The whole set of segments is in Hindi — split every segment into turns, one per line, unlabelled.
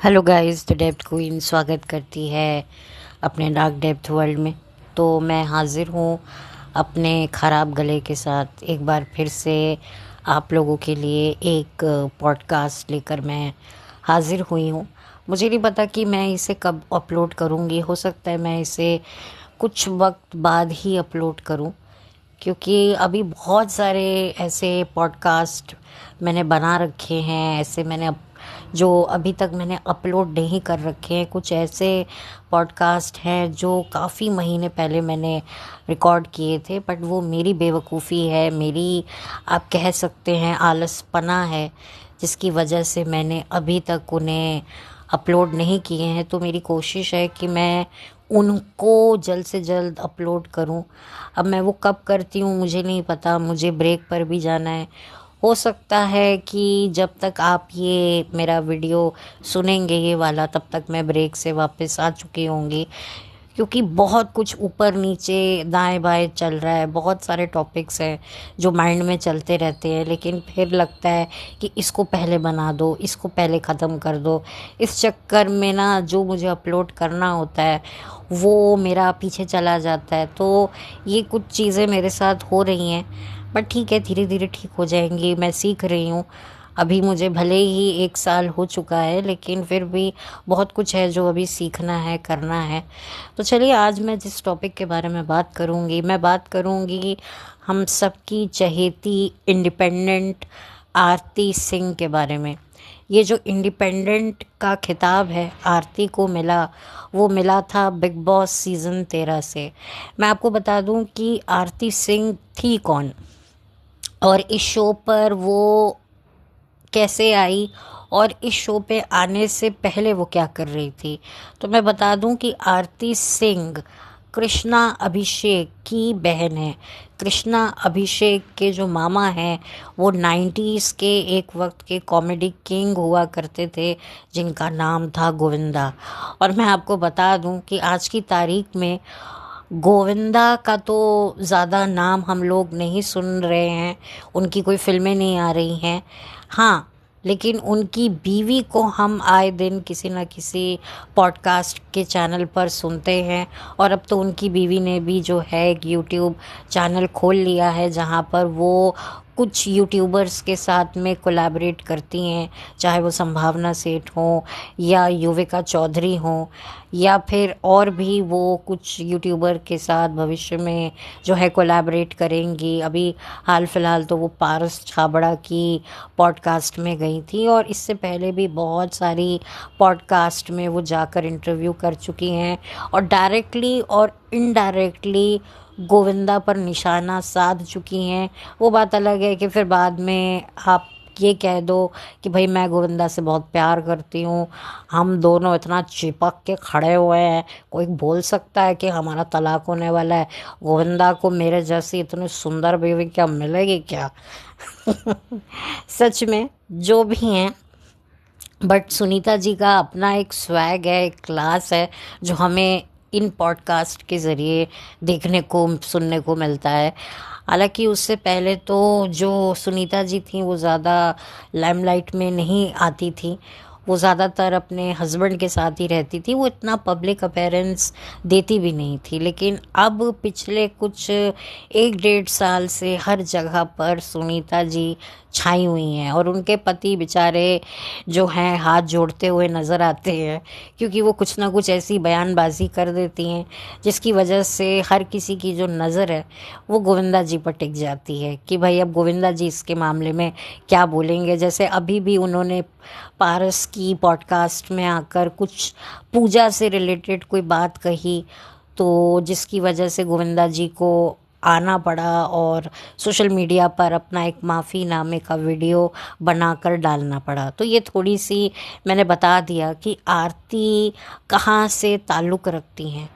Hello guys, the depth queen स्वागत करती है अपने डार्क डेप्थ वर्ल्ड में। तो मैं हाज़िर हूँ अपने ख़राब गले के साथ एक बार फिर से आप लोगों के लिए एक पॉडकास्ट लेकर मैं हाज़िर हुई हूँ। मुझे नहीं पता कि मैं इसे कब अपलोड करूँगी। हो सकता है मैं इसे कुछ वक्त बाद ही अपलोड करूँ, क्योंकि अभी बहुत सारे ऐसे पॉडकास्ट मैंने बना रखे हैं। ऐसे मैंने जो अभी तक मैंने अपलोड नहीं कर रखे हैं, कुछ ऐसे पॉडकास्ट हैं जो काफ़ी महीने पहले मैंने रिकॉर्ड किए थे, बट वो मेरी बेवकूफ़ी है, मेरी आप कह सकते हैं आलसपना है, जिसकी वजह से मैंने अभी तक उन्हें अपलोड नहीं किए हैं। तो मेरी कोशिश है कि मैं उनको जल्द से जल्द अपलोड करूं। अब मैं वो कब करती हूँ मुझे नहीं पता, मुझे ब्रेक पर भी जाना है। हो सकता है कि जब तक आप ये मेरा वीडियो सुनेंगे ये वाला, तब तक मैं ब्रेक से वापस आ चुकी होंगी, क्योंकि बहुत कुछ ऊपर नीचे दाएं बाएं चल रहा है। बहुत सारे टॉपिक्स हैं जो माइंड में चलते रहते हैं, लेकिन फिर लगता है कि इसको पहले बना दो, इसको पहले ख़त्म कर दो। इस चक्कर में ना जो मुझे अपलोड करना होता है वो मेरा पीछे चला जाता है। तो ये कुछ चीज़ें मेरे साथ हो रही हैं, बट ठीक है, धीरे धीरे ठीक हो जाएंगी। मैं सीख रही हूँ। अभी मुझे भले ही 1 साल हो चुका है, लेकिन फिर भी बहुत कुछ है जो अभी सीखना है, करना है। तो चलिए, आज मैं जिस टॉपिक के बारे में बात करूँगी, मैं बात करूँगी हम सबकी चहेती इंडिपेंडेंट आरती सिंह के बारे में। ये जो इंडिपेंडेंट का खिताब है आरती को मिला, वो मिला था बिग बॉस सीज़न 13 से। मैं आपको बता दूं कि आरती सिंह थी कौन और इस शो पर वो कैसे आई, और इस शो पे आने से पहले वो क्या कर रही थी। तो मैं बता दूं कि आरती सिंह कृष्णा अभिषेक की बहन है। कृष्णा अभिषेक के जो मामा हैं वो 90s के एक वक्त के कॉमेडी किंग हुआ करते थे, जिनका नाम था गोविंदा। और मैं आपको बता दूं कि आज की तारीख में गोविंदा का तो ज़्यादा नाम हम लोग नहीं सुन रहे हैं, उनकी कोई फिल्में नहीं आ रही हैं। हाँ, लेकिन उनकी बीवी को हम आए दिन किसी न किसी पॉडकास्ट के चैनल पर सुनते हैं। और अब तो उनकी बीवी ने भी जो है एक यूट्यूब चैनल खोल लिया है, जहाँ पर वो कुछ यूट्यूबर्स के साथ में कोलैबोरेट करती हैं, चाहे वो संभावना सेठ हों या युविका चौधरी हों, या फिर और भी वो कुछ यूट्यूबर के साथ भविष्य में जो है कोलैबोरेट करेंगी। अभी हाल फिलहाल तो वो पारस छाबड़ा की पॉडकास्ट में गई थी, और इससे पहले भी बहुत सारी पॉडकास्ट में वो जाकर इंटरव्यू कर चुकी हैं, और डायरेक्टली और इनडायरेक्टली गोविंदा पर निशाना साध चुकी हैं। वो बात अलग है कि फिर बाद में आप ये कह दो कि भाई मैं गोविंदा से बहुत प्यार करती हूँ, हम दोनों इतना चिपक के खड़े हुए हैं, कोई बोल सकता है कि हमारा तलाक होने वाला है? गोविंदा को मेरे जैसी इतनी सुंदर बीवी क्या मिलेगी क्या? सच में जो भी हैं, बट सुनीता जी का अपना एक स्वैग है, एक क्लास है, जो हमें इन पॉडकास्ट के ज़रिए देखने को सुनने को मिलता है। हालांकि उससे पहले तो जो सुनीता जी थी वो ज़्यादा लाइमलाइट में नहीं आती थी, वो ज़्यादातर अपने हस्बैंड के साथ ही रहती थी, वो इतना पब्लिक अपीयरेंस देती भी नहीं थी। लेकिन अब पिछले कुछ 1 डेढ़ साल से हर जगह पर सुनीता जी छाई हुई हैं, और उनके पति बेचारे जो हैं हाथ जोड़ते हुए नज़र आते हैं, क्योंकि वो कुछ ना कुछ ऐसी बयानबाजी कर देती हैं जिसकी वजह से हर किसी की जो नज़र है वो गोविंदा जी पर टिक जाती है कि भाई अब गोविंदा जी इसके मामले में क्या बोलेंगे। जैसे अभी भी उन्होंने पारस की पॉडकास्ट में आकर कुछ पूजा से रिलेटेड कोई बात कही, तो जिसकी वजह से गोविंदा जी को आना पड़ा और सोशल मीडिया पर अपना एक माफ़ी नामे का वीडियो बनाकर डालना पड़ा। तो ये थोड़ी सी मैंने बता दिया कि आरती कहाँ से ताल्लुक़ रखती हैं।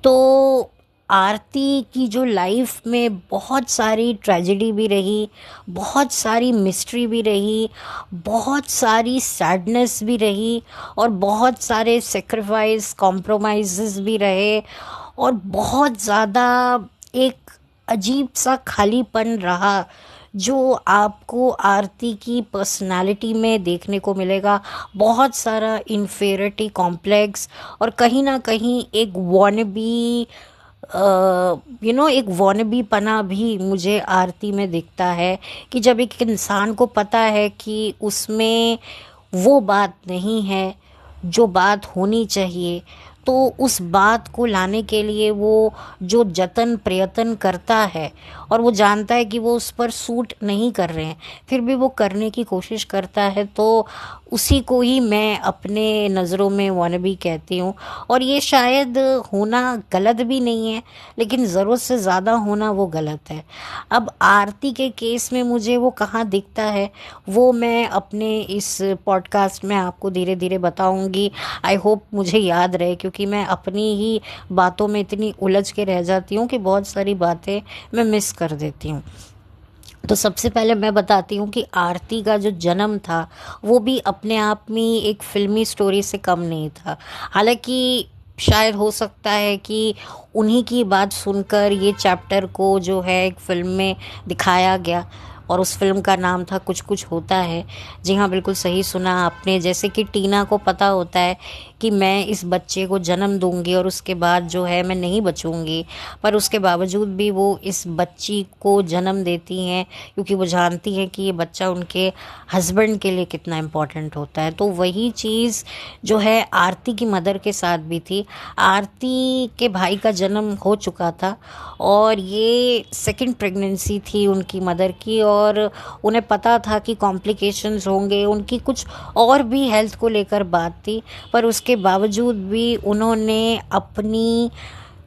तो आरती की जो लाइफ में बहुत सारी ट्रेजेडी भी रही, बहुत सारी मिस्ट्री भी रही, बहुत सारी सैडनेस भी रही, और बहुत सारे सेक्रीफाइस कॉम्प्रोमाइज़ भी रहे, और बहुत ज़्यादा एक अजीब सा खालीपन रहा जो आपको आरती की पर्सनालिटी में देखने को मिलेगा, बहुत सारा इन्फेरिटी कॉम्प्लेक्स और कहीं ना कहीं एक वॉनबी एक वॉनबी पना भी मुझे आरती में दिखता है। कि जब एक इंसान को पता है कि उसमें वो बात नहीं है जो बात होनी चाहिए, तो उस बात को लाने के लिए वो जो जतन प्रयत्न करता है और वो जानता है कि वो उस पर सूट नहीं कर रहे हैं, फिर भी वो करने की कोशिश करता है, तो उसी को ही मैं अपने नज़रों में वानबी कहती हूँ। और ये शायद होना गलत भी नहीं है, लेकिन ज़रूरत से ज़्यादा होना वो गलत है। अब आरती के केस में मुझे वो कहाँ दिखता है, वो मैं अपने इस पॉडकास्ट में आपको धीरे धीरे बताऊंगी। आई होप मुझे याद रहे, क्योंकि मैं अपनी ही बातों में इतनी उलझ के रह जाती हूँ कि बहुत सारी बातें मैं मिस कर देती हूँ। तो सबसे पहले मैं बताती हूँ कि आरती का जो जन्म था वो भी अपने आप में एक फिल्मी स्टोरी से कम नहीं था। हालांकि शायद हो सकता है कि उन्हीं की बात सुनकर ये चैप्टर को जो है एक फिल्म में दिखाया गया, और उस फिल्म का नाम था कुछ कुछ होता है। जी हाँ, बिल्कुल सही सुना आपने। जैसे कि टीना को पता होता है कि मैं इस बच्चे को जन्म दूंगी और उसके बाद जो है मैं नहीं बचूंगी, पर उसके बावजूद भी वो इस बच्ची को जन्म देती हैं, क्योंकि वो जानती हैं कि ये बच्चा उनके हस्बैंड के लिए कितना इम्पोर्टेंट होता है। तो वही चीज़ जो है आरती की मदर के साथ भी थी। आरती के भाई का जन्म हो चुका था और ये सेकंड प्रेगनेंसी थी उनकी मदर की, और उन्हें पता था कि कॉम्प्लिकेशंस होंगे, उनकी कुछ और भी हेल्थ को लेकर बात थी, पर उसके बावजूद भी उन्होंने अपनी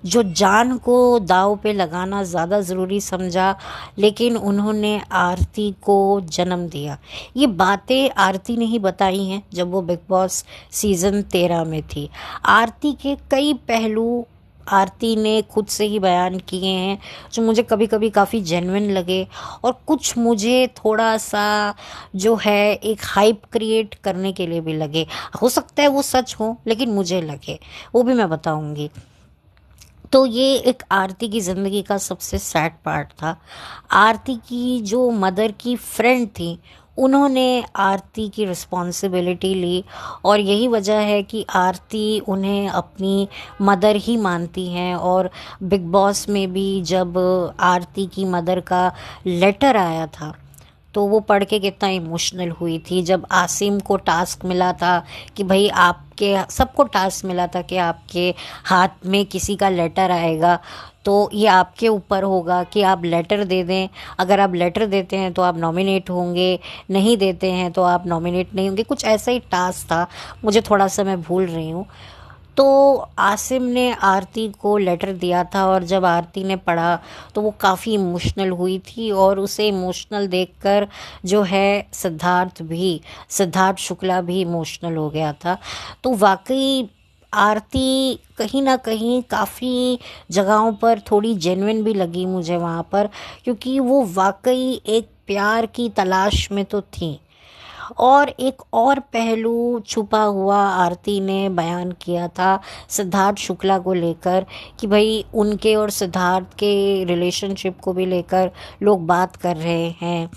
जो जान को दांव पे लगाना ज़्यादा ज़रूरी समझा, लेकिन उन्होंने आरती को जन्म दिया। ये बातें आरती ने ही बताई हैं जब वो बिग बॉस सीज़न 13 में थी। आरती के कई पहलू आरती ने खुद से ही बयान किए हैं, जो मुझे कभी कभी काफ़ी जेन्युइन लगे, और कुछ मुझे थोड़ा सा जो है एक हाइप क्रिएट करने के लिए भी लगे। हो सकता है वो सच हो, लेकिन मुझे लगे, वो भी मैं बताऊंगी। तो ये एक आरती की ज़िंदगी का सबसे सैड पार्ट था। आरती की जो मदर की फ्रेंड थी, उन्होंने आरती की रिस्पॉन्सिबिलिटी ली, और यही वजह है कि आरती उन्हें अपनी मदर ही मानती हैं। और बिग बॉस में भी जब आरती की मदर का लेटर आया था, तो वो पढ़ के कितना इमोशनल हुई थी। जब आसिम को टास्क मिला था कि भाई आपके, सबको टास्क मिला था कि आपके हाथ में किसी का लेटर आएगा, तो ये आपके ऊपर होगा कि आप लेटर दे दें। अगर आप लेटर देते हैं तो आप नॉमिनेट होंगे, नहीं देते हैं तो आप नॉमिनेट नहीं होंगे। कुछ ऐसा ही टास्क था, मुझे थोड़ा सा मैं भूल रही हूँ। तो आसिम ने आरती को लेटर दिया था, और जब आरती ने पढ़ा तो वो काफ़ी इमोशनल हुई थी, और उसे इमोशनल देखकर जो है सिद्धार्थ शुक्ला भी इमोशनल हो गया था। तो वाकई आरती कहीं ना कहीं काफ़ी जगहों पर थोड़ी जेन्युइन भी लगी मुझे वहाँ पर, क्योंकि वो वाकई एक प्यार की तलाश में तो थी। और एक और पहलू छुपा हुआ आरती ने बयान किया था सिद्धार्थ शुक्ला को लेकर, कि भाई उनके और सिद्धार्थ के रिलेशनशिप को भी लेकर लोग बात कर रहे हैं।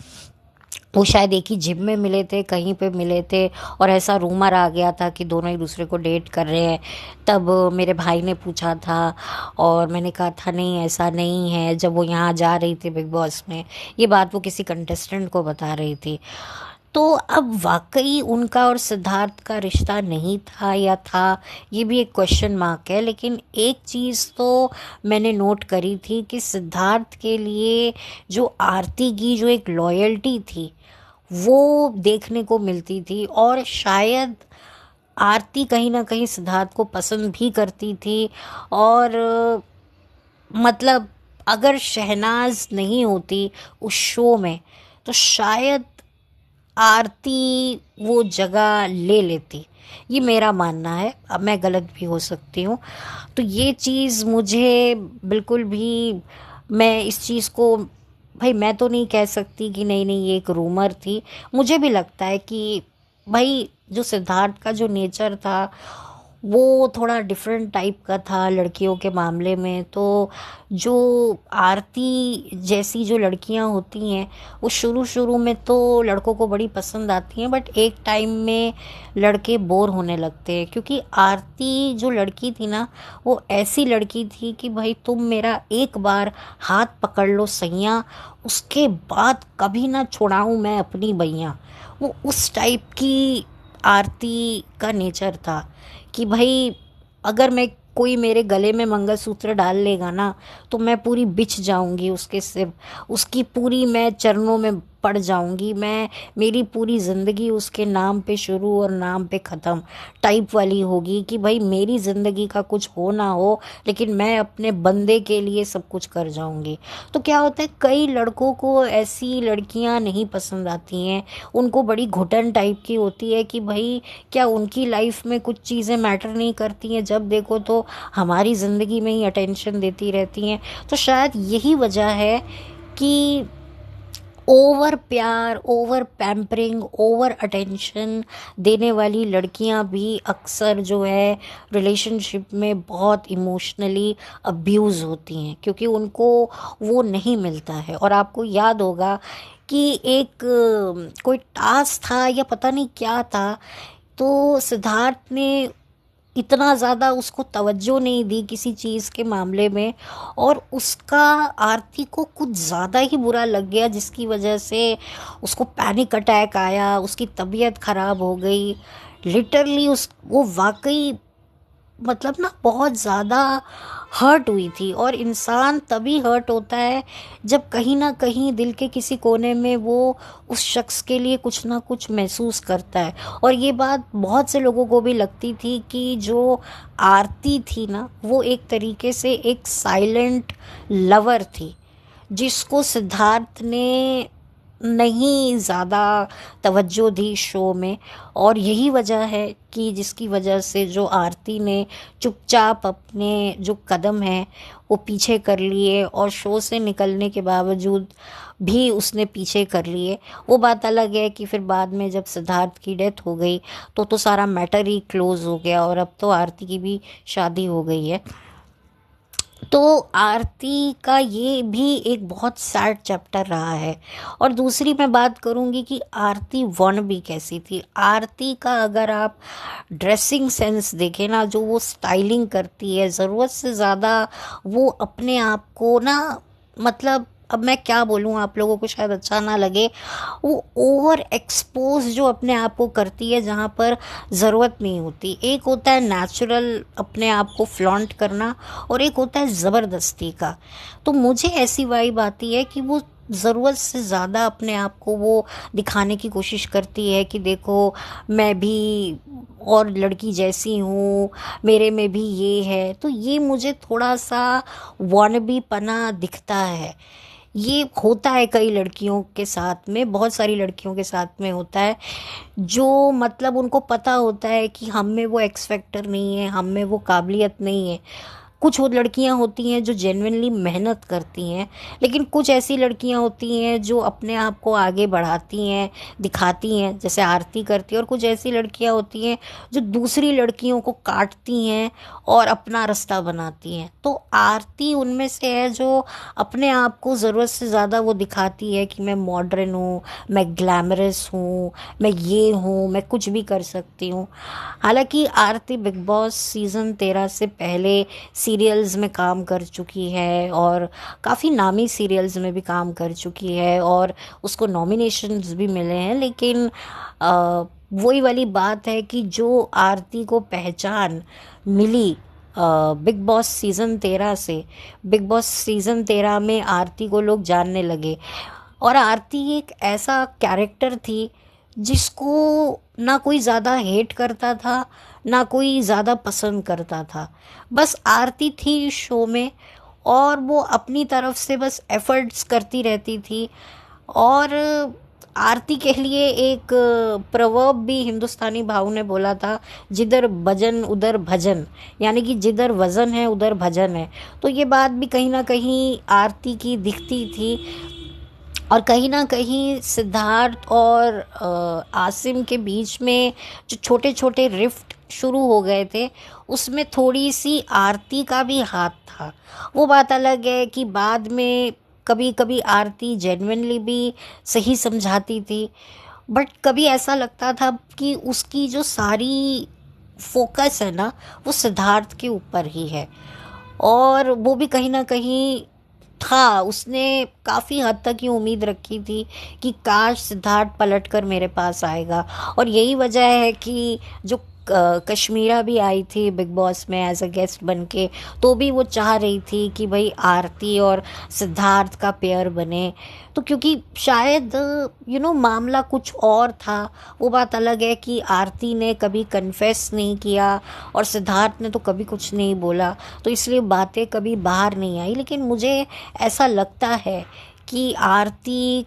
वो शायद एक ही जिम में मिले थे, कहीं पे मिले थे, और ऐसा रूमर आ गया था कि दोनों एक दूसरे को डेट कर रहे हैं। तब मेरे भाई ने पूछा था और मैंने कहा था नहीं, ऐसा नहीं है। जब वो यहाँ जा रही थी बिग बॉस में, ये बात वो किसी कंटेस्टेंट को बता रही थी। तो अब वाकई उनका और सिद्धार्थ का रिश्ता नहीं था या था, ये भी एक क्वेश्चन मार्क है। लेकिन एक चीज़ तो मैंने नोट करी थी कि सिद्धार्थ के लिए जो आरती की जो एक लॉयल्टी थी वो देखने को मिलती थी, और शायद आरती कहीं ना कहीं सिद्धार्थ को पसंद भी करती थी। और मतलब अगर शहनाज नहीं होती उस शो में, तो शायद आरती वो जगह ले लेती। ये मेरा मानना है, अब मैं गलत भी हो सकती हूँ। तो ये चीज़ मुझे बिल्कुल भी, मैं इस चीज़ को, भाई मैं तो नहीं कह सकती कि नहीं नहीं ये एक रूमर थी। मुझे भी लगता है कि भाई जो सिद्धार्थ का जो नेचर था वो थोड़ा डिफरेंट टाइप का था लड़कियों के मामले में। तो जो आरती जैसी जो लड़कियां होती हैं वो शुरू शुरू में तो लड़कों को बड़ी पसंद आती हैं, बट एक टाइम में लड़के बोर होने लगते हैं, क्योंकि आरती जो लड़की थी ना, वो ऐसी लड़की थी कि भाई तुम मेरा एक बार हाथ पकड़ लो सैया, उसके बाद कभी ना छुड़ाऊं मैं अपनी बैया। वो उस टाइप की आरती का नेचर था कि भाई अगर मैं कोई मेरे गले में मंगलसूत्र डाल लेगा ना तो मैं पूरी बिछ जाऊंगी उसके सिर, उसकी पूरी मैं चरणों में पड़ जाऊंगी, मैं मेरी पूरी ज़िंदगी उसके नाम पे शुरू और नाम पे ख़त्म टाइप वाली होगी कि भाई मेरी ज़िंदगी का कुछ हो ना हो लेकिन मैं अपने बंदे के लिए सब कुछ कर जाऊंगी। तो क्या होता है, कई लड़कों को ऐसी लड़कियां नहीं पसंद आती हैं, उनको बड़ी घुटन टाइप की होती है कि भाई क्या उनकी लाइफ में कुछ चीज़ें मैटर नहीं करती हैं, जब देखो तो हमारी ज़िंदगी में ही अटेंशन देती रहती हैं। तो शायद यही वजह है कि ओवर प्यार, ओवर पैम्परिंग, ओवर अटेंशन देने वाली लड़कियां भी अक्सर जो है रिलेशनशिप में बहुत इमोशनली अब्यूज़ होती हैं, क्योंकि उनको वो नहीं मिलता है। और आपको याद होगा कि एक कोई टास्क था या पता नहीं क्या था, तो सिद्धार्थ ने इतना ज़्यादा उसको तवज्जो नहीं दी किसी चीज़ के मामले में, और उसका आरती को कुछ ज़्यादा ही बुरा लग गया, जिसकी वजह से उसको पैनिक अटैक आया, उसकी तबीयत ख़राब हो गई। लिटरली उस वो वाकई मतलब ना बहुत ज़्यादा हर्ट हुई थी। और इंसान तभी हर्ट होता है जब कहीं ना कहीं दिल के किसी कोने में वो उस शख्स के लिए कुछ ना कुछ महसूस करता है। और ये बात बहुत से लोगों को भी लगती थी कि जो आरती थी ना, वो एक तरीके से एक साइलेंट लवर थी, जिसको सिद्धार्थ ने नहीं ज़्यादा तवज्जो दी शो में। और यही वजह है कि जिसकी वजह से जो आरती ने चुपचाप अपने जो कदम हैं वो पीछे कर लिए, और शो से निकलने के बावजूद भी उसने पीछे कर लिए। वो बात अलग है कि फिर बाद में जब सिद्धार्थ की डेथ हो गई तो सारा मैटर ही क्लोज हो गया, और अब तो आरती की भी शादी हो गई है। तो आरती का ये भी एक बहुत सैड चैप्टर रहा है। और दूसरी मैं बात करूँगी कि आरती वन भी कैसी थी। आरती का अगर आप ड्रेसिंग सेंस देखें ना, जो वो स्टाइलिंग करती है ज़रूरत से ज़्यादा, वो अपने आप को ना, मतलब अब मैं क्या बोलूँ, आप लोगों को शायद अच्छा ना लगे, वो ओवर एक्सपोज जो अपने आप को करती है जहाँ पर ज़रूरत नहीं होती। एक होता है नेचुरल अपने आप को फ्लॉन्ट करना, और एक होता है ज़बरदस्ती का। तो मुझे ऐसी वाइब आती है कि वो ज़रूरत से ज़्यादा अपने आप को वो दिखाने की कोशिश करती है कि देखो मैं भी और लड़की जैसी हूँ, मेरे में भी ये है। तो ये मुझे थोड़ा सा वानबी पना दिखता है। ये होता है कई लड़कियों के साथ में, बहुत सारी लड़कियों के साथ में होता है, जो मतलब उनको पता होता है कि हम में वो एक्स फैक्टर नहीं है, हम में वो काबिलियत नहीं है। कुछ वो लड़कियां होती हैं जो जेन्युइनली मेहनत करती हैं, लेकिन कुछ ऐसी लड़कियां होती हैं जो अपने आप को आगे बढ़ाती हैं, दिखाती हैं, जैसे आरती करती है। और कुछ ऐसी लड़कियां होती हैं जो दूसरी लड़कियों को काटती हैं और अपना रास्ता बनाती हैं। तो आरती उनमें से है जो अपने आप को ज़रूरत से ज़्यादा वो दिखाती है कि मैं मॉडर्न हूँ, मैं ग्लैमरस हूँ, मैं ये हूँ, मैं कुछ भी कर सकती हूँ। हालांकि आरती बिग बॉस सीज़न 13 से पहले सीरियल्स में काम कर चुकी है, और काफ़ी नामी सीरियल्स में भी काम कर चुकी है, और उसको नॉमिनेशंस भी मिले हैं। लेकिन वही वाली बात है कि जो आरती को पहचान मिली बिग बॉस सीज़न 13 से, बिग बॉस सीज़न 13 में आरती को लोग जानने लगे। और आरती एक ऐसा कैरेक्टर थी जिसको ना कोई ज़्यादा हेट करता था, ना कोई ज़्यादा पसंद करता था। बस आरती थी शो में, और वो अपनी तरफ से बस एफर्ट्स करती रहती थी। और आरती के लिए एक प्रवर्ब भी हिंदुस्तानी भाव ने बोला था, जिधर भजन उधर भजन, यानी कि जिधर वज़न है उधर भजन है। तो ये बात भी कहीं ना कहीं आरती की दिखती थी। और कहीं ना कहीं सिद्धार्थ और आसिम के बीच में जो छोटे छोटे रिफ्ट शुरू हो गए थे उसमें थोड़ी सी आरती का भी हाथ था। वो बात अलग है कि बाद में कभी कभी आरती जेन्युइनली भी सही समझाती थी, बट कभी ऐसा लगता था कि उसकी जो सारी फोकस है ना वो सिद्धार्थ के ऊपर ही है। और वो भी कहीं ना कहीं था, उसने काफ़ी हद तक ये उम्मीद रखी थी कि काश सिद्धार्थ पलट कर मेरे पास आएगा। और यही वजह है कि जो कश्मीरा भी आई थी बिग बॉस में एज अ गेस्ट बन के, तो भी वो चाह रही थी कि भाई आरती और सिद्धार्थ का पेयर बने। तो क्योंकि शायद मामला कुछ और था। वो बात अलग है कि आरती ने कभी कन्फेस नहीं किया और सिद्धार्थ ने तो कभी कुछ नहीं बोला, तो इसलिए बातें कभी बाहर नहीं आई। लेकिन मुझे ऐसा लगता है कि आरती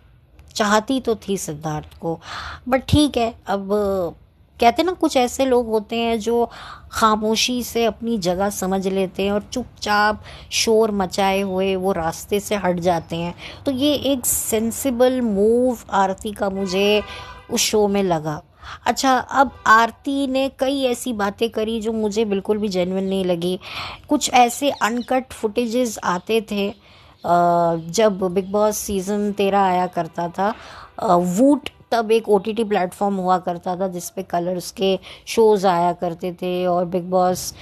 चाहती तो थी सिद्धार्थ को, बट ठीक है। अब कहते ना कुछ ऐसे लोग होते हैं जो खामोशी से अपनी जगह समझ लेते हैं और चुपचाप शोर मचाए हुए वो रास्ते से हट जाते हैं। तो ये एक सेंसिबल मूव आरती का मुझे उस शो में लगा। अच्छा, अब आरती ने कई ऐसी बातें करी जो मुझे बिल्कुल भी जेन्युइन नहीं लगी। कुछ ऐसे अनकट फुटेजेस आते थे जब बिग बॉस सीज़न 13 आया करता था। वूट तब एक ओटीटी प्लेटफॉर्म हुआ करता था जिस पे कलर्स के शोज़ आया करते थे और बिग बॉस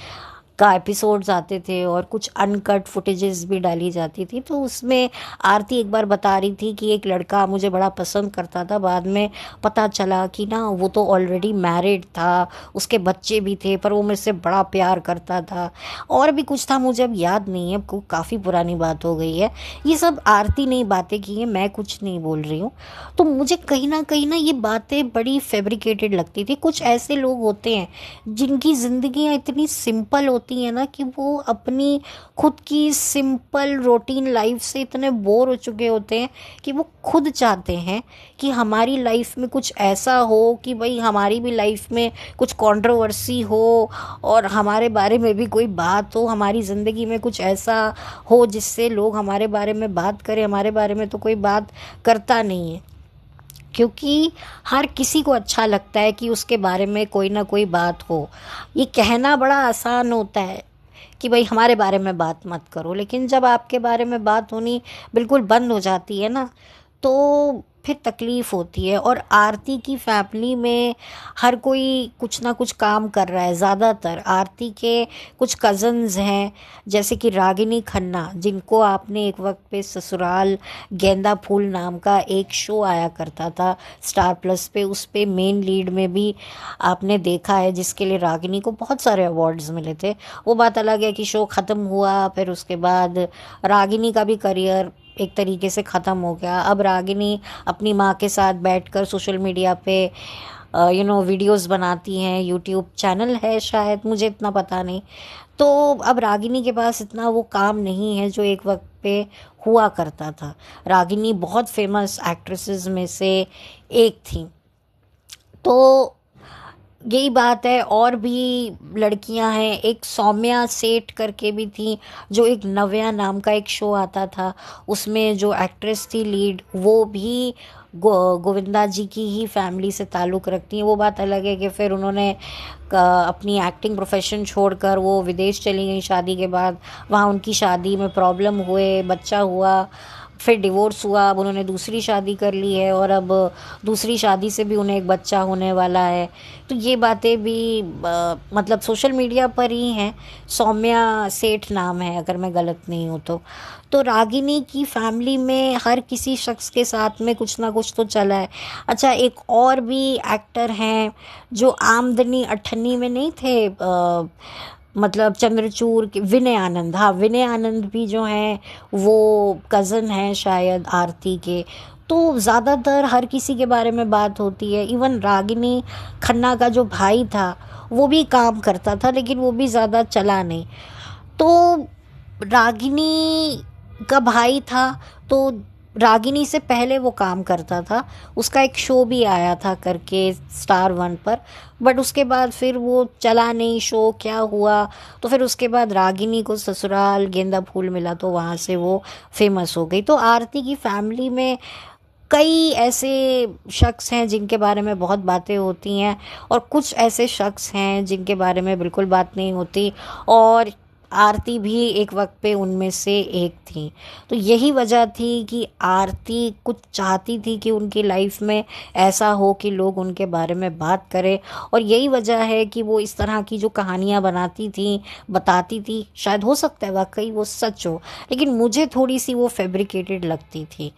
का एपिसोड्स आते थे और कुछ अनकट फुटेजेस भी डाली जाती थी। तो उसमें आरती एक बार बता रही थी कि एक लड़का मुझे बड़ा पसंद करता था, बाद में पता चला कि ना वो तो ऑलरेडी मैरिड था, उसके बच्चे भी थे, पर वो मेरे से बड़ा प्यार करता था। और भी कुछ था, मुझे अब याद नहीं है, काफ़ी पुरानी बात हो गई है। ये सब आरती ने बातें की हैं, मैं कुछ नहीं बोल रही हूँ। तो मुझे कहीं ना ये बातें बड़ी फैब्रिकेटेड लगती थी। कुछ ऐसे लोग होते हैं जिनकी ज़िंदगियाँ इतनी सिंपल होती हैं ना कि वो अपनी खुद की सिंपल रूटीन लाइफ से इतने बोर हो चुके होते हैं कि वो खुद चाहते हैं कि हमारी लाइफ में कुछ ऐसा हो कि भाई हमारी भी लाइफ में कुछ कंट्रोवर्सी हो और हमारे बारे में भी कोई बात हो, हमारी ज़िंदगी में कुछ ऐसा हो जिससे लोग हमारे बारे में बात करें। हमारे बारे में तो कोई बात करता नहीं है, क्योंकि हर किसी को अच्छा लगता है कि उसके बारे में कोई ना कोई बात हो। ये कहना बड़ा आसान होता है कि भाई हमारे बारे में बात मत करो, लेकिन जब आपके बारे में बात होनी बिल्कुल बंद हो जाती है ना, तो फिर तकलीफ़ होती है। और आरती की फैमिली में हर कोई कुछ ना कुछ काम कर रहा है। ज़्यादातर आरती के कुछ कज़न्स हैं जैसे कि रागिनी खन्ना, जिनको आपने एक वक्त पे ससुराल गेंदा फूल नाम का एक शो आया करता था स्टार प्लस पे, उस पे मेन लीड में भी आपने देखा है, जिसके लिए रागिनी को बहुत सारे अवार्ड्स मिले थे। वो बात अलग है कि शो ख़त्म हुआ, फिर उसके बाद रागिनी का भी करियर एक तरीके से ख़त्म हो गया। अब रागिनी अपनी माँ के साथ बैठकर सोशल मीडिया पे वीडियोस बनाती हैं, यूट्यूब चैनल है शायद, मुझे इतना पता नहीं। तो अब रागिनी के पास इतना वो काम नहीं है जो एक वक्त पे हुआ करता था। रागिनी बहुत फेमस एक्ट्रेसेस में से एक थी। तो यही बात है, और भी लड़कियां हैं। एक सौम्या सेठ करके भी थी, जो एक नव्या नाम का एक शो आता था, उसमें जो एक्ट्रेस थी लीड, वो भी गोविंदा जी की ही फैमिली से ताल्लुक़ रखती हैं। वो बात अलग है कि फिर उन्होंने अपनी एक्टिंग प्रोफेशन छोड़कर वो विदेश चली गई शादी के बाद। वहाँ उनकी शादी में प्रॉब्लम हुए, बच्चा हुआ, फिर डिवोर्स हुआ, अब उन्होंने दूसरी शादी कर ली है और अब दूसरी शादी से भी उन्हें एक बच्चा होने वाला है। तो ये बातें भी मतलब सोशल मीडिया पर ही हैं। सौम्या सेठ नाम है अगर मैं गलत नहीं हूँ तो रागिनी की फैमिली में हर किसी शख्स के साथ में कुछ ना कुछ तो चला है। अच्छा, एक और भी एक्टर हैं जो आमदनी अठन्नी में नहीं थे, मतलब चंद्रचूड़ के विनय आनंद। हाँ, विनय आनंद भी जो हैं वो कज़न हैं शायद आरती के। तो ज़्यादातर हर किसी के बारे में बात होती है। इवन रागिनी खन्ना का जो भाई था वो भी काम करता था, लेकिन वो भी ज़्यादा चला नहीं। तो रागिनी का भाई था, तो रागिनी से पहले वो काम करता था, उसका एक शो भी आया था करके स्टार वन पर, बट उसके बाद फिर वो चला नहीं शो, क्या हुआ। तो फिर उसके बाद रागिनी को ससुराल गेंदा फूल मिला, तो वहाँ से वो फेमस हो गई। तो आरती की फैमिली में कई ऐसे शख्स हैं जिनके बारे में बहुत बातें होती हैं, और कुछ ऐसे शख्स हैं जिनके बारे में बिल्कुल बात नहीं होती, और आरती भी एक वक्त पे उनमें से एक थी। तो यही वजह थी कि आरती कुछ चाहती थी कि उनकी लाइफ में ऐसा हो कि लोग उनके बारे में बात करें, और यही वजह है कि वो इस तरह की जो कहानियाँ बनाती थी, बताती थी। शायद हो सकता है वाकई वो सच हो, लेकिन मुझे थोड़ी सी वो फैब्रिकेटेड लगती थी।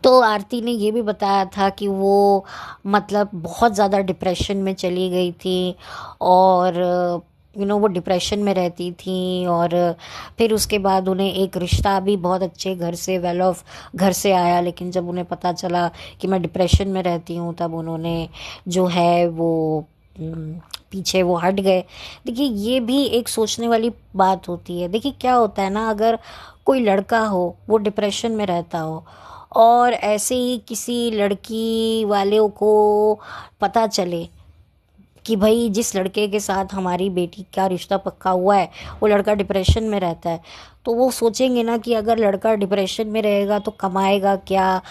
तो आरती ने ये भी बताया था कि वो मतलब बहुत ज़्यादा डिप्रेशन में चली गई थी, और वो डिप्रेशन में रहती थी, और फिर उसके बाद उन्हें एक रिश्ता भी बहुत अच्छे घर से, वेल ऑफ घर से आया, लेकिन जब उन्हें पता चला कि मैं डिप्रेशन में रहती हूँ, तब उन्होंने जो है वो पीछे वो हट गए। देखिए, ये भी एक सोचने वाली बात होती है। देखिए क्या होता है ना, अगर कोई लड़का हो, वो डिप्रेशन में रहता हो, और ऐसे ही किसी लड़की वालों को पता चले कि भाई जिस लड़के के साथ हमारी बेटी का रिश्ता पक्का हुआ है वो लड़का डिप्रेशन में रहता है, तो वो सोचेंगे ना कि अगर लड़का डिप्रेशन में रहेगा तो कमाएगा क्या,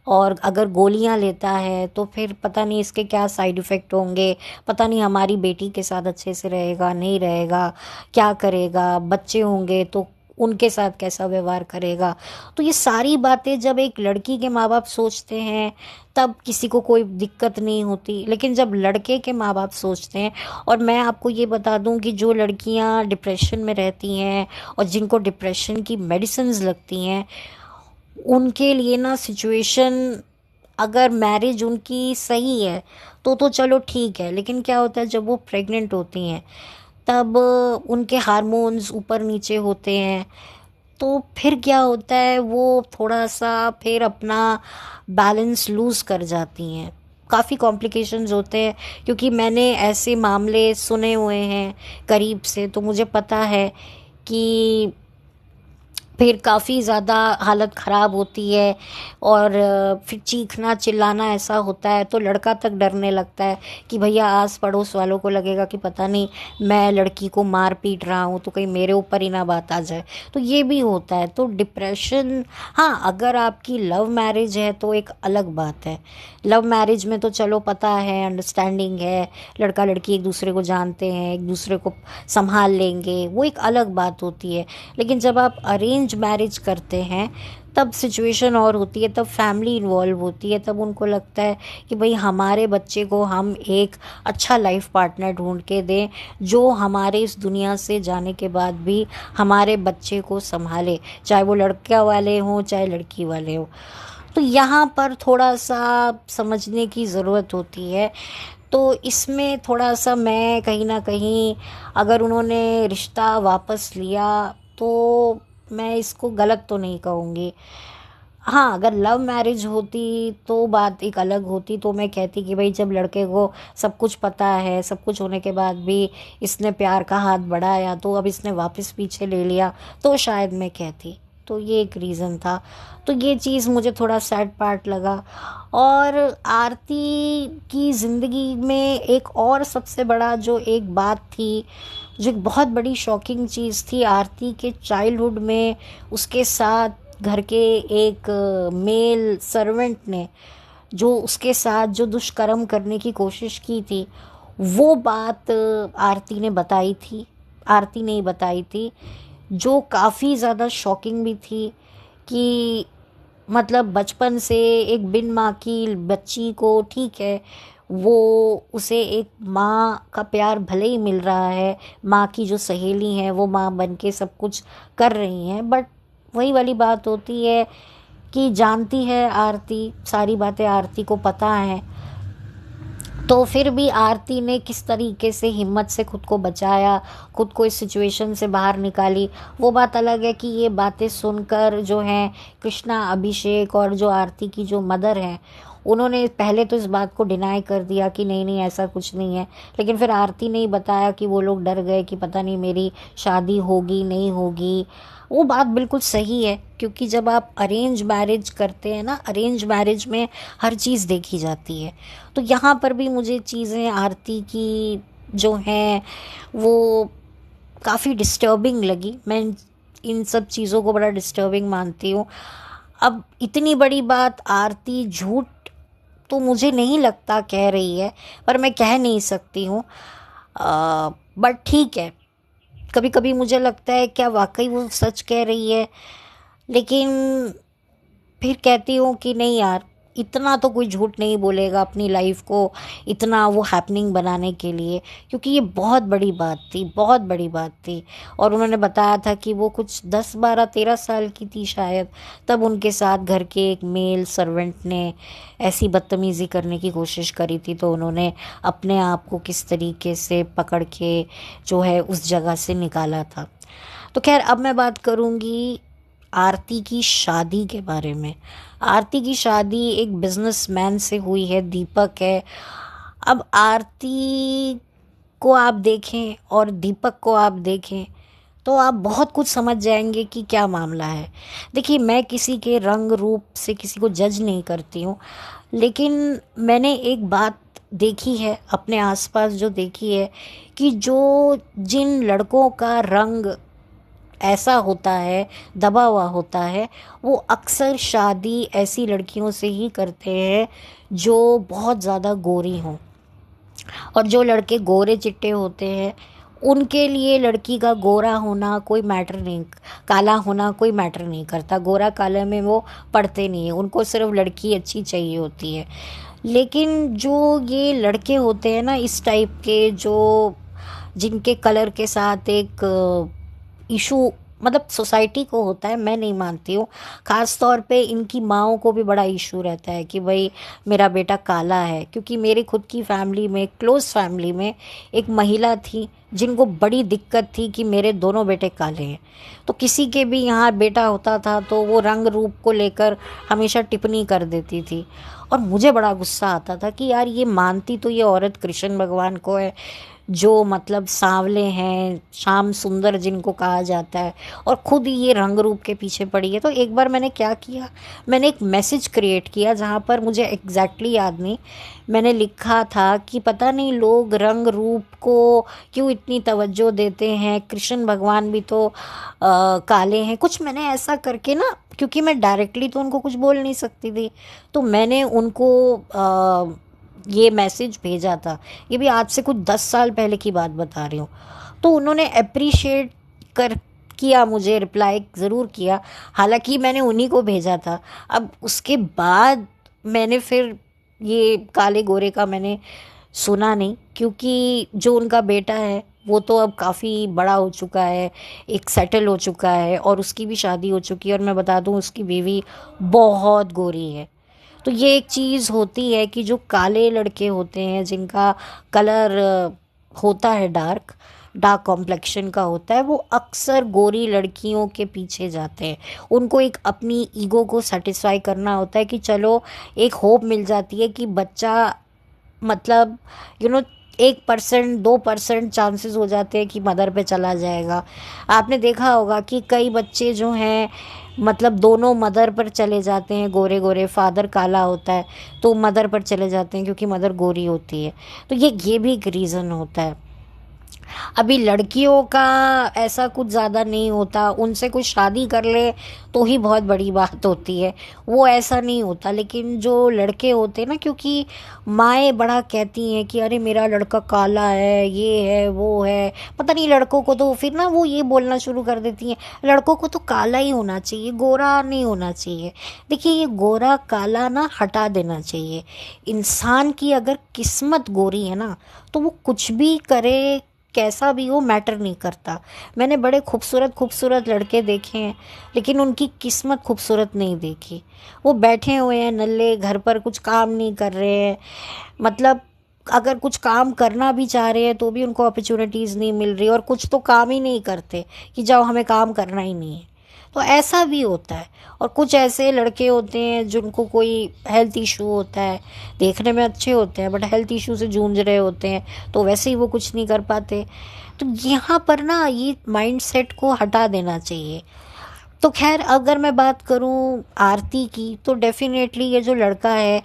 और अगर गोलियां लेता है तो फिर पता नहीं इसके क्या साइड इफ़ेक्ट होंगे, पता नहीं हमारी बेटी के साथ अच्छे से रहेगा नहीं रहेगा, क्या करेगा, बच्चे होंगे तो उनके साथ कैसा व्यवहार करेगा। तो ये सारी बातें जब एक लड़की के माँ बाप सोचते हैं तब किसी को कोई दिक्कत नहीं होती, लेकिन जब लड़के के माँ बाप सोचते हैं, और मैं आपको ये बता दूं कि जो लड़कियां डिप्रेशन में रहती हैं और जिनको डिप्रेशन की मेडिसिन्स लगती हैं, उनके लिए ना सिचुएशन, अगर मैरिज उनकी सही है तो चलो ठीक है, लेकिन क्या होता है जब वो प्रेग्नेंट होती हैं तब उनके हार्मोन्स ऊपर नीचे होते हैं, तो फिर क्या होता है वो थोड़ा सा फिर अपना बैलेंस लूज़ कर जाती हैं। काफ़ी कॉम्प्लिकेशंस होते हैं, क्योंकि मैंने ऐसे मामले सुने हुए हैं करीब से, तो मुझे पता है कि फिर काफ़ी ज़्यादा हालत ख़राब होती है, और फिर चीखना चिल्लाना ऐसा होता है, तो लड़का तक डरने लगता है कि भैया आस पड़ोस वालों को लगेगा कि पता नहीं मैं लड़की को मार पीट रहा हूँ, तो कहीं मेरे ऊपर ही ना बात आ जाए। तो ये भी होता है। तो डिप्रेशन, हाँ, अगर आपकी लव मैरिज है तो एक अलग बात है। लव मैरिज में तो चलो पता है, अंडरस्टैंडिंग है, लड़का लड़की एक दूसरे को जानते हैं, एक दूसरे को संभाल लेंगे, वो एक अलग बात होती है। लेकिन जब आप अरेंज मैरिज करते हैं तब सिचुएशन और होती है, तब फैमिली इन्वॉल्व होती है, तब उनको लगता है कि भाई हमारे बच्चे को हम एक अच्छा लाइफ पार्टनर ढूंढ के दें, जो हमारे इस दुनिया से जाने के बाद भी हमारे बच्चे को संभाले, चाहे वो लड़का वाले हों चाहे लड़की वाले हों। तो यहाँ पर थोड़ा सा समझने की ज़रूरत होती है। तो इसमें थोड़ा सा मैं कहीं ना कहीं, अगर उन्होंने रिश्ता वापस लिया तो मैं इसको गलत तो नहीं कहूँगी। हाँ, अगर लव मैरिज होती तो बात एक अलग होती, तो मैं कहती कि भाई जब लड़के को सब कुछ पता है, सब कुछ होने के बाद भी इसने प्यार का हाथ बढ़ाया, तो अब इसने वापस पीछे ले लिया, तो शायद मैं कहती। तो ये एक रीज़न था। तो ये चीज़ मुझे थोड़ा सैड पार्ट लगा। और आरती की ज़िंदगी में एक और सबसे बड़ा जो एक बात थी, जो एक बहुत बड़ी शॉकिंग चीज़ थी, आरती के चाइल्डहुड में उसके साथ घर के एक मेल सर्वेंट ने जो उसके साथ जो दुष्कर्म करने की कोशिश की थी, वो बात आरती ने बताई थी, आरती ने ही बताई थी, जो काफ़ी ज़्यादा शॉकिंग भी थी। कि मतलब बचपन से एक बिन माँ की बच्ची को, ठीक है, वो उसे एक माँ का प्यार भले ही मिल रहा है, माँ की जो सहेली हैं वो माँ बन के सब कुछ कर रही हैं, बट वही वाली बात होती है कि जानती है आरती, सारी बातें आरती को पता है, तो फिर भी आरती ने किस तरीके से हिम्मत से खुद को बचाया, खुद को इस सिचुएशन से बाहर निकाली, वो बात अलग है। कि ये बातें सुनकर जो हैं कृष्णा, अभिषेक और जो आरती की जो मदर हैं, उन्होंने पहले तो इस बात को डिनाई कर दिया कि नहीं नहीं ऐसा कुछ नहीं है, लेकिन फिर आरती ने ही बताया कि वो लोग डर गए कि पता नहीं मेरी शादी होगी नहीं होगी। वो बात बिल्कुल सही है, क्योंकि जब आप अरेंज मैरिज करते हैं ना, अरेंज मैरिज में हर चीज़ देखी जाती है। तो यहाँ पर भी मुझे चीज़ें आरती की जो हैं वो काफ़ी डिस्टर्बिंग लगी। मैं इन सब चीज़ों को बड़ा डिस्टर्बिंग मानती हूँ। अब इतनी बड़ी बात आरती झूठ तो मुझे नहीं लगता कह रही है, पर मैं कह नहीं सकती हूँ। बट ठीक है, कभी कभी मुझे लगता है क्या वाकई वो सच कह रही है, लेकिन फिर कहती हूँ कि नहीं यार, इतना तो कोई झूठ नहीं बोलेगा अपनी लाइफ को इतना वो हैपनिंग बनाने के लिए, क्योंकि ये बहुत बड़ी बात थी, बहुत बड़ी बात थी। और उन्होंने बताया था कि वो कुछ 10 12 13 साल की थी शायद, तब उनके साथ घर के एक मेल सर्वेंट ने ऐसी बदतमीज़ी करने की कोशिश करी थी, तो उन्होंने अपने आप को किस तरीके से पकड़ के जो है उस जगह से निकाला था। तो खैर, अब मैं बात करूँगी आरती की शादी के बारे में। आरती की शादी एक बिजनेसमैन से हुई है, दीपक है। अब आरती को आप देखें और दीपक को आप देखें तो आप बहुत कुछ समझ जाएंगे कि क्या मामला है। देखिए, मैं किसी के रंग रूप से किसी को जज नहीं करती हूँ, लेकिन मैंने एक बात देखी है अपने आसपास, जो देखी है कि जो जिन लड़कों का रंग ऐसा होता है, दबा हुआ होता है, वो अक्सर शादी ऐसी लड़कियों से ही करते हैं जो बहुत ज़्यादा गोरी हों। और जो लड़के गोरे चिट्टे होते हैं, उनके लिए लड़की का गोरा होना कोई मैटर नहीं, काला होना कोई मैटर नहीं करता। गोरा काले में वो पड़ते नहीं हैं, उनको सिर्फ लड़की अच्छी चाहिए होती है। लेकिन जो ये लड़के होते हैं ना इस टाइप के, जो जिनके कलर के साथ एक इशू मतलब सोसाइटी को होता है, मैं नहीं मानती हूँ। ख़ास तौर पे इनकी माओं को भी बड़ा इशू रहता है कि भाई मेरा बेटा काला है, क्योंकि मेरी खुद की फैमिली में, क्लोज़ फैमिली में एक महिला थी जिनको बड़ी दिक्कत थी कि मेरे दोनों बेटे काले हैं। तो किसी के भी यहाँ बेटा होता था तो वो रंग रूप को लेकर हमेशा टिप्पणी कर देती थी, और मुझे बड़ा गुस्सा आता था कि यार, ये मानती तो ये औरत कृष्ण भगवान को है, जो मतलब सांवले हैं, श्याम सुंदर जिनको कहा जाता है, और खुद ही ये रंग रूप के पीछे पड़ी है। तो एक बार मैंने क्या किया, मैंने एक मैसेज क्रिएट किया जहाँ पर मुझे एग्जैक्टली याद नहीं, मैंने लिखा था कि पता नहीं लोग रंग रूप को क्यों इतनी तवज्जो देते हैं, कृष्ण भगवान भी तो काले हैं, कुछ मैंने ऐसा करके ना, क्योंकि मैं डायरेक्टली तो उनको कुछ बोल नहीं सकती थी, तो मैंने उनको ये मैसेज भेजा था। ये भी आज से कुछ 10 साल पहले की बात बता रही हूँ। तो उन्होंने अप्रिशिएट कर किया, मुझे रिप्लाई ज़रूर किया, हालांकि मैंने उन्हीं को भेजा था। अब उसके बाद मैंने फिर ये काले गोरे का मैंने सुना नहीं, क्योंकि जो उनका बेटा है वो तो अब काफ़ी बड़ा हो चुका है, एक सेटल हो चुका है, और उसकी भी शादी हो चुकी है, और मैं बता दूं उसकी बीवी बहुत गोरी है। तो ये एक चीज़ होती है कि जो काले लड़के होते हैं, जिनका कलर होता है डार्क डार्क कॉम्प्लेक्शन का होता है, वो अक्सर गोरी लड़कियों के पीछे जाते हैं। उनको एक अपनी ईगो को सेटिस्फाई करना होता है कि चलो, एक होप मिल जाती है कि बच्चा मतलब 1% 2% चांसेस हो जाते हैं कि मदर पे चला जाएगा। आपने देखा होगा कि कई बच्चे जो हैं मतलब दोनों मदर पर चले जाते हैं, गोरे गोरे, फादर काला होता है तो मदर पर चले जाते हैं क्योंकि मदर गोरी होती है। तो ये भी एक रीज़न होता है। अभी लड़कियों का ऐसा कुछ ज़्यादा नहीं होता, उनसे कोई शादी कर ले तो ही बहुत बड़ी बात होती है, वो ऐसा नहीं होता। लेकिन जो लड़के होते हैं ना, क्योंकि माएँ बड़ा कहती हैं कि अरे मेरा लड़का काला है, ये है वो है, पता नहीं लड़कों को तो फिर ना वो ये बोलना शुरू कर देती हैं लड़कों को तो काला ही होना चाहिए, गोरा नहीं होना चाहिए। देखिए, ये गोरा काला ना हटा देना चाहिए। इंसान की अगर किस्मत गोरी है ना, तो वो कुछ भी करे, कैसा भी हो, मैटर नहीं करता। मैंने बड़े खूबसूरत खूबसूरत लड़के देखे हैं, लेकिन उनकी किस्मत खूबसूरत नहीं देखी। वो बैठे हुए हैं नल्ले, घर पर कुछ काम नहीं कर रहे हैं, मतलब अगर कुछ काम करना भी चाह रहे हैं तो भी उनको अपॉर्चुनिटीज़ नहीं मिल रही, और कुछ तो काम ही नहीं करते कि जाओ हमें काम करना ही नहीं है। तो ऐसा भी होता है। और कुछ ऐसे लड़के होते हैं जिनको कोई हेल्थ इशू होता है, देखने में अच्छे होते हैं बट हेल्थ इशू से जूझ रहे होते हैं, तो वैसे ही वो कुछ नहीं कर पाते। तो यहाँ पर ना ये माइंडसेट को हटा देना चाहिए। तो खैर, अगर मैं बात करूँ आरती की, तो डेफिनेटली ये जो लड़का है,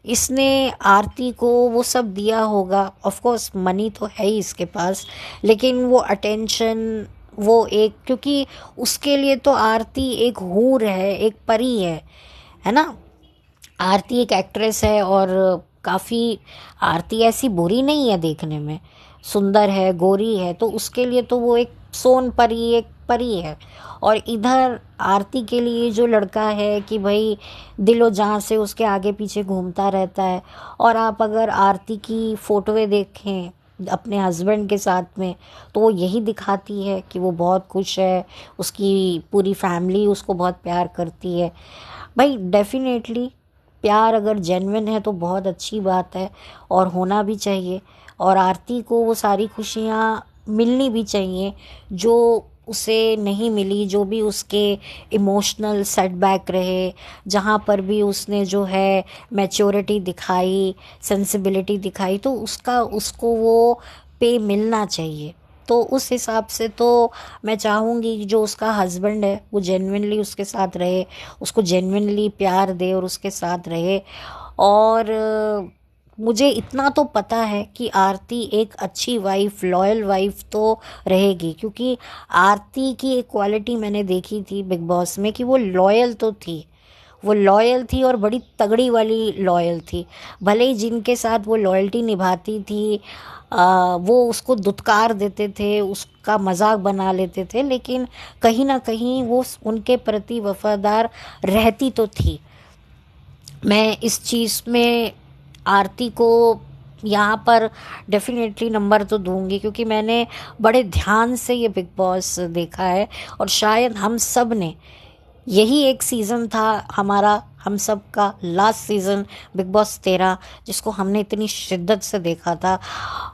इसने आरती को वो सब दिया होगा। ऑफ कोर्स मनी तो है ही इसके पास, लेकिन वो अटेंशन वो एक, क्योंकि उसके लिए तो आरती एक हूर है, एक परी है ना। आरती एक एक्ट्रेस है, और काफ़ी, आरती ऐसी बुरी नहीं है देखने में, सुंदर है, गोरी है, तो उसके लिए तो वो एक सोन परी, एक परी है। और इधर आरती के लिए जो लड़का है कि भाई दिलो जान से उसके आगे पीछे घूमता रहता है। और आप अगर आरती की फ़ोटोएं देखें अपने हस्बैंड के साथ में, तो वो यही दिखाती है कि वो बहुत खुश है, उसकी पूरी फैमिली उसको बहुत प्यार करती है। भाई डेफिनेटली प्यार अगर जेन्युइन है तो बहुत अच्छी बात है, और होना भी चाहिए। और आरती को वो सारी खुशियाँ मिलनी भी चाहिए जो उसे नहीं मिली, जो भी उसके इमोशनल सेटबैक रहे, जहाँ पर भी उसने जो है मैच्योरिटी दिखाई, सेंसिबिलिटी दिखाई, तो उसका उसको वो पे मिलना चाहिए। तो उस हिसाब से तो मैं चाहूँगी कि जो उसका हस्बैंड है वो जेन्युइनली उसके साथ रहे, उसको जेन्युइनली प्यार दे और उसके साथ रहे। और मुझे इतना तो पता है कि आरती एक अच्छी वाइफ, लॉयल वाइफ तो रहेगी, क्योंकि आरती की एक क्वालिटी मैंने देखी थी बिग बॉस में कि वो लॉयल तो थी, वो लॉयल थी और बड़ी तगड़ी वाली लॉयल थी। भले ही जिनके साथ वो लॉयल्टी निभाती थी वो उसको दुत्कार देते थे, उसका मजाक बना लेते थे, लेकिन कहीं ना कहीं वो उनके प्रति वफादार रहती तो थी। मैं इस चीज़ में आरती को यहाँ पर डेफिनेटली नंबर तो दूंगी, क्योंकि मैंने बड़े ध्यान से ये बिग बॉस देखा है। और शायद हम सब ने, यही एक सीज़न था हमारा, हम सब का लास्ट सीज़न बिग बॉस 13, जिसको हमने इतनी शिद्दत से देखा था।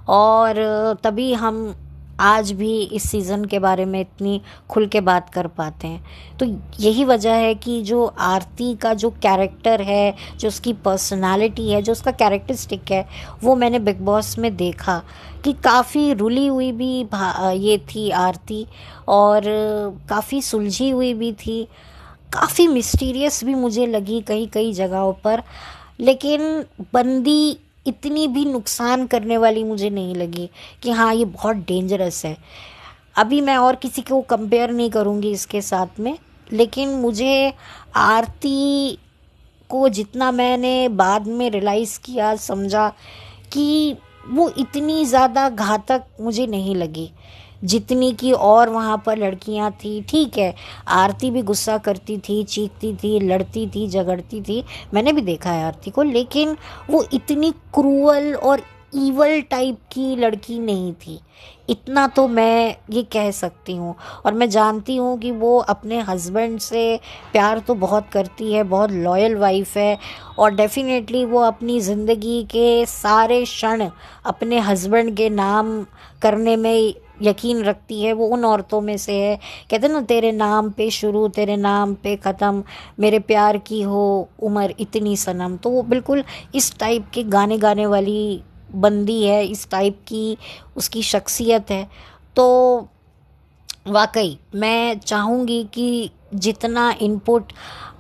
और तभी हम आज भी इस सीज़न के बारे में इतनी खुल के बात कर पाते हैं। तो यही वजह है कि जो आरती का जो कैरेक्टर है, जो उसकी पर्सनालिटी है, जो उसका कैरेक्टरिस्टिक है, वो मैंने बिग बॉस में देखा कि काफ़ी रुली हुई भी ये थी आरती, और काफ़ी सुलझी हुई भी थी, काफ़ी मिस्टीरियस भी मुझे लगी कई कई जगहों पर। लेकिन बंदी इतनी भी नुकसान करने वाली मुझे नहीं लगी कि हाँ ये बहुत डेंजरस है। अभी मैं और किसी को कंपेयर नहीं करूँगी इसके साथ में, लेकिन मुझे आरती को जितना मैंने बाद में रियलाइज़ किया, समझा कि वो इतनी ज़्यादा घातक मुझे नहीं लगी जितनी कि और वहाँ पर लड़कियाँ थी। ठीक है, आरती भी गुस्सा करती थी, चीखती थी, लड़ती थी, झगड़ती थी, मैंने भी देखा है आरती को, लेकिन वो इतनी क्रूअल और ईवल टाइप की लड़की नहीं थी, इतना तो मैं ये कह सकती हूँ। और मैं जानती हूँ कि वो अपने हस्बैंड से प्यार तो बहुत करती है, बहुत लॉयल वाइफ है, और डेफिनेटली वो अपनी ज़िंदगी के सारे क्षण अपने हस्बैंड के नाम करने में यकीन रखती है। वो उन औरतों में से है, कहते हैं ना, तेरे नाम पे शुरू तेरे नाम पे ख़त्म, मेरे प्यार की हो उम्र इतनी सनम। तो वो बिल्कुल इस टाइप के गाने गाने वाली बंदी है, इस टाइप की उसकी शख्सियत है। तो वाकई मैं चाहूँगी कि जितना इनपुट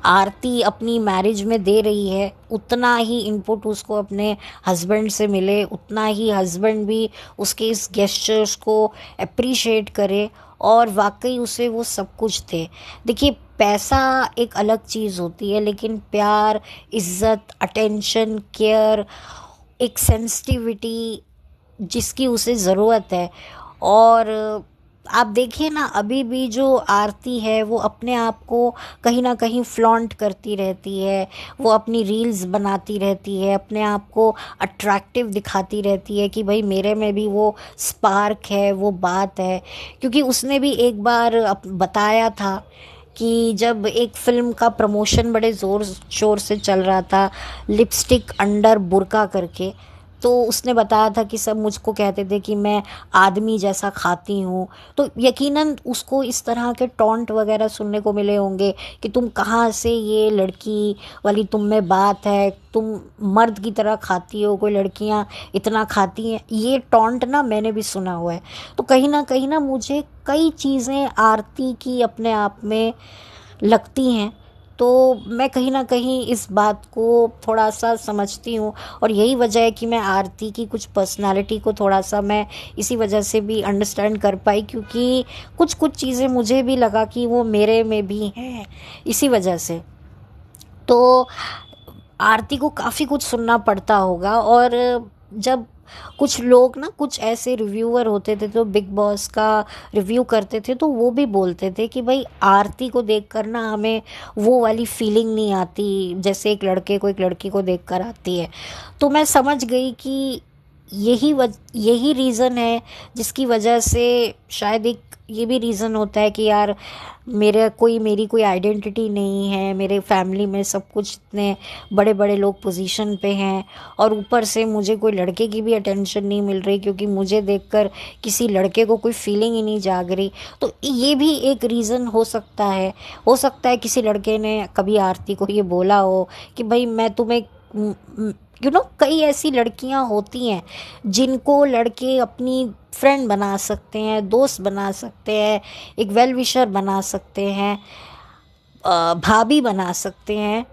आरती अपनी मैरिज में दे रही है, उतना ही इनपुट उसको अपने हस्बैंड से मिले, उतना ही हस्बैंड भी उसके इस गेस्चर्स को अप्रिशिएट करे, और वाकई उसे वो सब कुछ दे। देखिए, पैसा एक अलग चीज़ होती है, लेकिन प्यार, इज़्ज़त, अटेंशन, केयर, एक सेंसिटिविटी जिसकी उसे ज़रूरत है। और आप देखिए ना, अभी भी जो आरती है वो अपने आप को कहीं ना कहीं फ्लॉन्ट करती रहती है, वो अपनी रील्स बनाती रहती है, अपने आप को अट्रैक्टिव दिखाती रहती है कि भाई मेरे में भी वो स्पार्क है, वो बात है। क्योंकि उसने भी एक बार बताया था कि जब एक फ़िल्म का प्रमोशन बड़े ज़ोर शोर से चल रहा था, लिपस्टिक अंडर बुर्का करके, तो उसने बताया था कि सब मुझको कहते थे कि मैं आदमी जैसा खाती हूँ। तो यकीनन उसको इस तरह के टॉन्ट वगैरह सुनने को मिले होंगे कि तुम कहाँ से ये लड़की वाली तुम में बात है, तुम मर्द की तरह खाती हो, कोई लड़कियाँ इतना खाती हैं, ये टॉन्ट ना मैंने भी सुना हुआ है। तो कहीं ना मुझे कई चीज़ें आरती की अपने आप में लगती हैं तो मैं कहीं ना कहीं इस बात को थोड़ा सा समझती हूँ, और यही वजह है कि मैं आरती की कुछ पर्सनालिटी को थोड़ा सा मैं इसी वजह से भी अंडरस्टैंड कर पाई, क्योंकि कुछ कुछ चीज़ें मुझे भी लगा कि वो मेरे में भी हैं इसी वजह से। तो आरती को काफ़ी कुछ सुनना पड़ता होगा। और जब कुछ लोग ना, कुछ ऐसे रिव्यूअर होते थे जो बिग बॉस का रिव्यू करते थे, तो वो भी बोलते थे कि भाई आरती को देखकर ना हमें वो वाली फीलिंग नहीं आती जैसे एक लड़के को एक लड़की को देखकर आती है। तो मैं समझ गई कि यही रीज़न है जिसकी वजह से शायद एक ये भी रीज़न होता है कि यार मेरी कोई आइडेंटिटी नहीं है, मेरे फैमिली में सब कुछ इतने बड़े बड़े लोग पोजीशन पे हैं, और ऊपर से मुझे कोई लड़के की भी अटेंशन नहीं मिल रही, क्योंकि मुझे देखकर किसी लड़के को कोई फीलिंग ही नहीं जाग रही। तो ये भी एक रीज़न हो सकता है किसी लड़के ने कभी आरती को ये बोला हो कि भाई मैं तुम्हें कई ऐसी लड़कियां होती हैं जिनको लड़के अपनी फ्रेंड बना सकते हैं, दोस्त बना सकते हैं, एक वेल विशर बना सकते हैं, भाभी बना सकते हैं,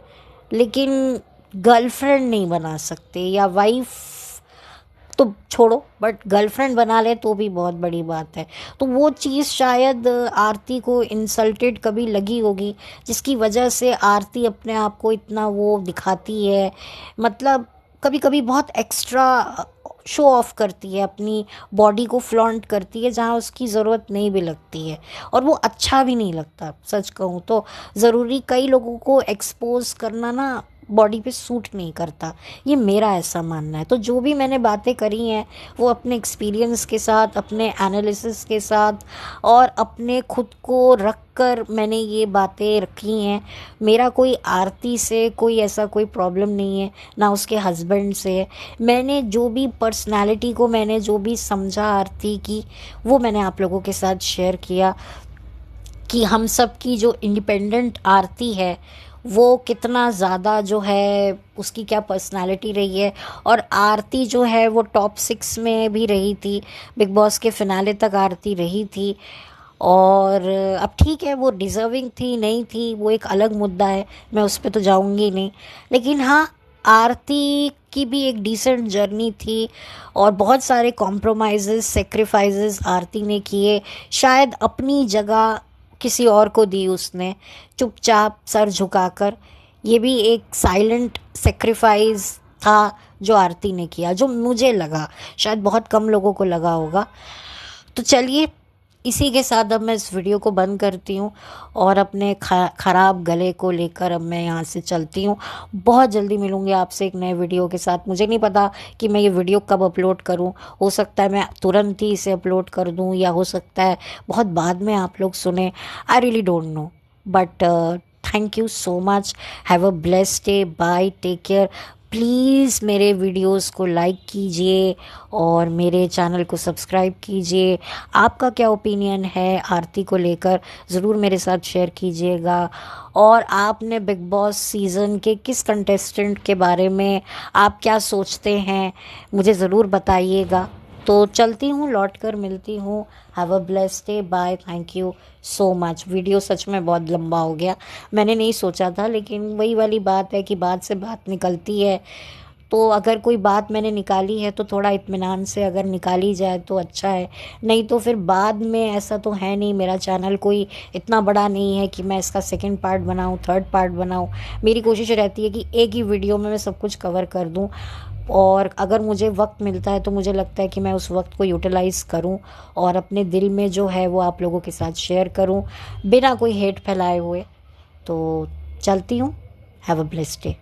लेकिन गर्लफ्रेंड नहीं बना सकते, या वाइफ तो छोड़ो बट गर्लफ्रेंड बना ले तो भी बहुत बड़ी बात है। तो वो चीज़ शायद आरती को इंसल्टेड कभी लगी होगी, जिसकी वजह से आरती अपने आप को इतना वो दिखाती है, मतलब कभी कभी बहुत एक्स्ट्रा शो ऑफ करती है, अपनी बॉडी को फ्लॉन्ट करती है जहाँ उसकी ज़रूरत नहीं भी लगती है, और वो अच्छा भी नहीं लगता। सच कहूँ तो ज़रूरी कई लोगों को एक्सपोज करना ना बॉडी पे सूट नहीं करता, ये मेरा ऐसा मानना है। तो जो भी मैंने बातें करी हैं वो अपने एक्सपीरियंस के साथ, अपने एनालिसिस के साथ और अपने खुद को रख कर मैंने ये बातें रखी हैं। मेरा कोई आरती से कोई ऐसा कोई प्रॉब्लम नहीं है, ना उसके हस्बैंड से है। मैंने जो भी पर्सनालिटी को मैंने जो भी समझा आरती की, वो मैंने आप लोगों के साथ शेयर किया कि हम सब की जो इंडिपेंडेंट आरती है वो कितना ज़्यादा जो है उसकी क्या पर्सनालिटी रही है। और आरती जो है वो टॉप 6 में भी रही थी, बिग बॉस के फिनाले तक आरती रही थी। और अब ठीक है वो डिज़र्विंग थी नहीं थी वो एक अलग मुद्दा है, मैं उस पर तो जाऊंगी नहीं। लेकिन हाँ, आरती की भी एक डिसेंट जर्नी थी और बहुत सारे कॉम्प्रोमाइज़ेस सेक्रीफाइसेस आरती ने किए। शायद अपनी जगह किसी और को दी उसने, चुपचाप सर झुकाकर। ये भी एक साइलेंट सेक्रीफाइस था जो आरती ने किया, जो मुझे लगा, शायद बहुत कम लोगों को लगा होगा। तो चलिए, इसी के साथ अब मैं इस वीडियो को बंद करती हूँ और अपने ख़राब गले को लेकर अब मैं यहाँ से चलती हूँ। बहुत जल्दी मिलूँगी आपसे एक नए वीडियो के साथ। मुझे नहीं पता कि मैं ये वीडियो कब अपलोड करूँ, हो सकता है मैं तुरंत ही इसे अपलोड कर दूँ या हो सकता है बहुत बाद में आप लोग सुने, I really don't know. But thank you so much, have a blessed day, bye, take care. Please मेरे वीडियोस को लाइक कीजिए और मेरे चैनल को सब्सक्राइब कीजिए। आपका क्या ओपिनियन है आरती को लेकर, ज़रूर मेरे साथ शेयर कीजिएगा। और आपने बिग बॉस सीज़न के किस कंटेस्टेंट के बारे में आप क्या सोचते हैं, मुझे ज़रूर बताइएगा। तो चलती हूँ, लौट कर मिलती हूँ। Have a blessed day, bye, thank you so much. Video सच में बहुत लंबा हो गया, मैंने नहीं सोचा था, लेकिन वही वाली बात है कि बात से बात निकलती है। तो अगर कोई बात मैंने निकाली है तो थोड़ा इत्मीनान से अगर निकाली जाए तो अच्छा है, नहीं तो फिर बाद में ऐसा तो है नहीं, मेरा चैनल कोई इतना बड़ा नहीं है कि मैं इसका सेकंड पार्ट बनाऊं, थर्ड पार्ट बनाऊं। मेरी कोशिश रहती है कि एक ही वीडियो में मैं सब कुछ कवर कर दूं, और अगर मुझे वक्त मिलता है तो मुझे लगता है कि मैं उस वक्त को यूटिलाइज़ करूं और अपने दिल में जो है वो आप लोगों के साथ शेयर करूं बिना कोई हेट फैलाए हुए। तो चलती हूँ, हैव अ ब्लेस्ड डे।